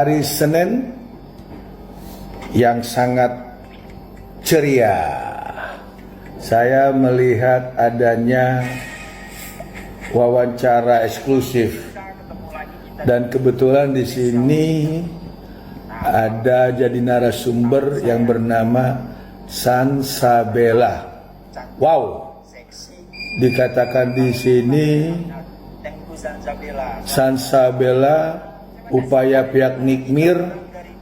Hari Senin yang sangat ceria. Saya melihat adanya wawancara eksklusif dan kebetulan di sini ada jadi narasumber yang bernama Sansabella. Wow, dikatakan di sini Sansabella upaya pihak Nikmir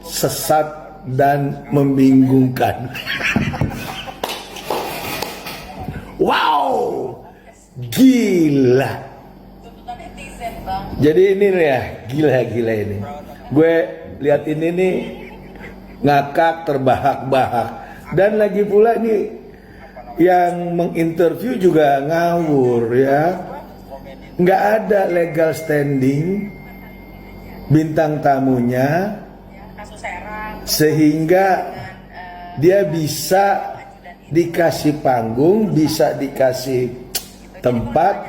sesat dan membingungkan. Wow, gila. Jadi ini ya, gila ini. Gue lihat ini nih ngakak terbahak-bahak. Dan lagi pula ini yang menginterview juga ngawur ya. Nggak ada legal standing bintang tamunya sehingga dia bisa dikasih panggung, bisa dikasih tempat,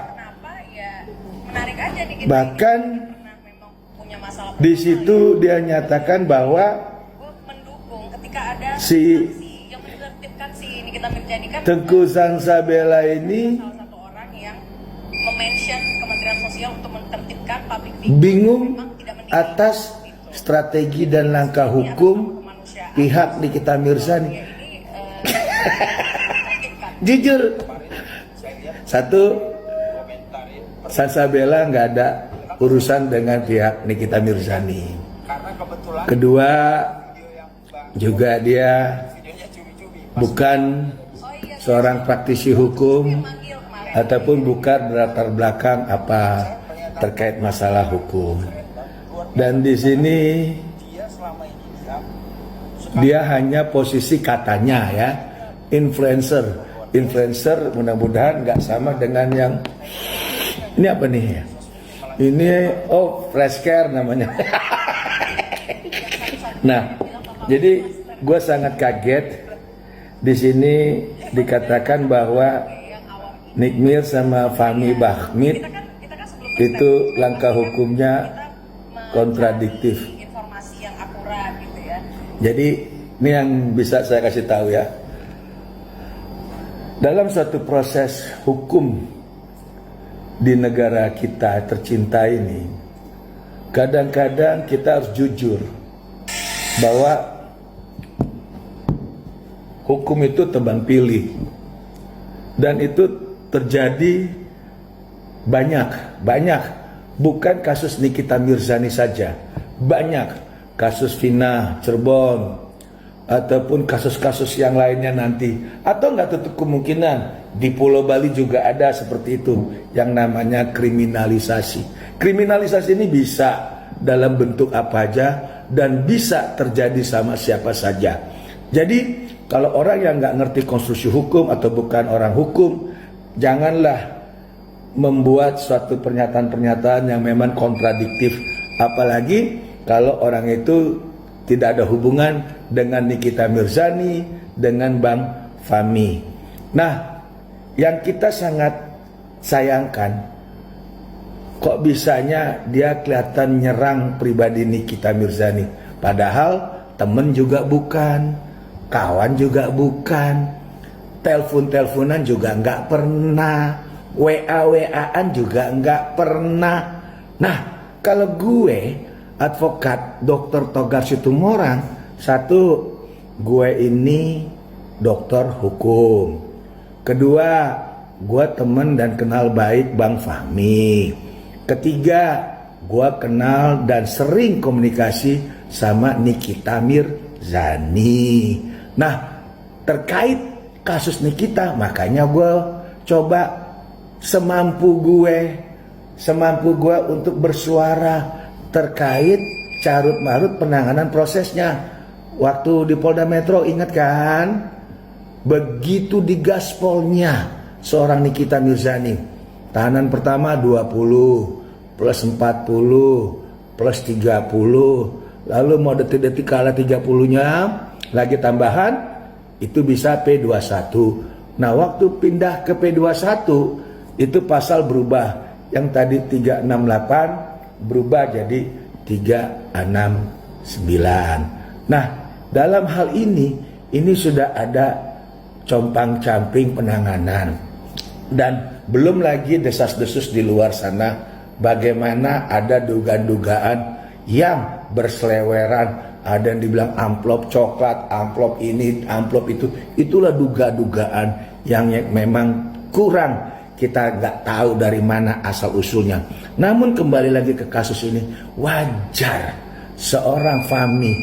bahkan di situ dia nyatakan bahwa si Tengku Sansabella ini bingung atas strategi dan langkah hukum pihak Nikita Mirzani. Jujur, satu, Sansabella nggak ada urusan dengan pihak Nikita Mirzani. Kedua, juga dia bukan seorang praktisi hukum ataupun bukan berlatar belakang apa terkait masalah hukum. Dan di sini dia hanya posisi katanya ya influencer. Influencer mudah-mudahan nggak sama dengan yang ini apa nih ya? Ini fresh care namanya. Nah, jadi gue sangat kaget di sini dikatakan bahwa Nikmir sama Fahmi Bahmid itu langkah hukumnya kontradiktif. Jadi ini yang bisa saya kasih tahu ya. Dalam suatu proses hukum di negara kita tercinta ini, kadang-kadang kita harus jujur bahwa hukum itu tebang pilih. Dan itu terjadi banyak, bukan kasus Nikita Mirzani saja, banyak kasus Vina Cirebon ataupun kasus-kasus yang lainnya nanti, atau nggak tutup kemungkinan di Pulau Bali juga ada seperti itu yang namanya kriminalisasi. Kriminalisasi ini bisa dalam bentuk apa aja dan bisa terjadi sama siapa saja. Jadi kalau orang yang nggak ngerti konstruksi hukum atau bukan orang hukum, janganlah membuat suatu pernyataan-pernyataan yang memang kontradiktif. Apalagi kalau orang itu tidak ada hubungan dengan Nikita Mirzani, dengan Bang Fahmi. Nah, yang kita sangat sayangkan, kok bisanya dia kelihatan nyerang pribadi Nikita Mirzani. Padahal temen juga bukan, kawan juga bukan, telepon-teleponan juga nggak pernah, WA-WA-an juga nggak pernah. Nah, kalau gue advokat Dr. Togar Situmorang, satu, gue ini dokter hukum. Kedua, gue temen dan kenal baik Bang Fahmi. Ketiga, gue kenal dan sering komunikasi sama Nikita Mirzani. Nah, terkait kasus Nikita, makanya gue coba semampu gue untuk bersuara terkait carut marut penanganan prosesnya. Waktu di Polda Metro, ingat kan? Begitu digaspolnya seorang Nikita Mirzani, tahanan pertama 20 plus 40 plus 30, lalu mau detik-detik kalah 30-nya lagi tambahan, itu bisa P21. Nah, waktu pindah ke P21 itu pasal berubah, yang tadi 368 berubah jadi 364. Nah, dalam hal ini sudah ada compang-camping penanganan. Dan belum lagi desas-desus di luar sana, bagaimana ada dugaan-dugaan yang berseleweran. Ada yang dibilang amplop coklat, amplop ini, amplop itu. Itulah dugaan yang memang kurang, kita nggak tahu dari mana asal usulnya. Namun kembali lagi ke kasus ini, wajar seorang Fahmi,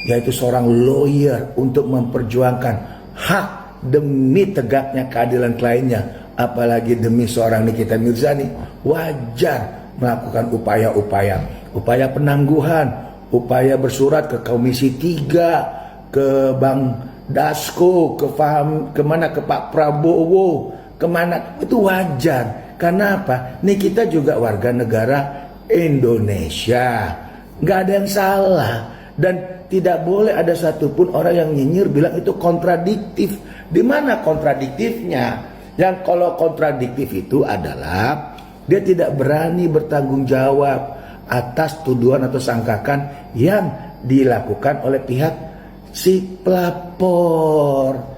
yaitu seorang lawyer, untuk memperjuangkan hak demi tegaknya keadilan kliennya, apalagi demi seorang Nikita Mirzani. Wajar melakukan upaya penangguhan, upaya bersurat ke Komisi 3, ke Bang Dasko, ke Pak Prabowo, kemana, itu wajar. Karena apa? Nih kita juga warga negara Indonesia, nggak ada yang salah, dan tidak boleh ada satupun orang yang nyinyir bilang itu kontradiktif. Di mana kontradiktifnya? Yang kalau kontradiktif itu adalah dia tidak berani bertanggung jawab atas tuduhan atau sangkakan yang dilakukan oleh pihak si pelapor.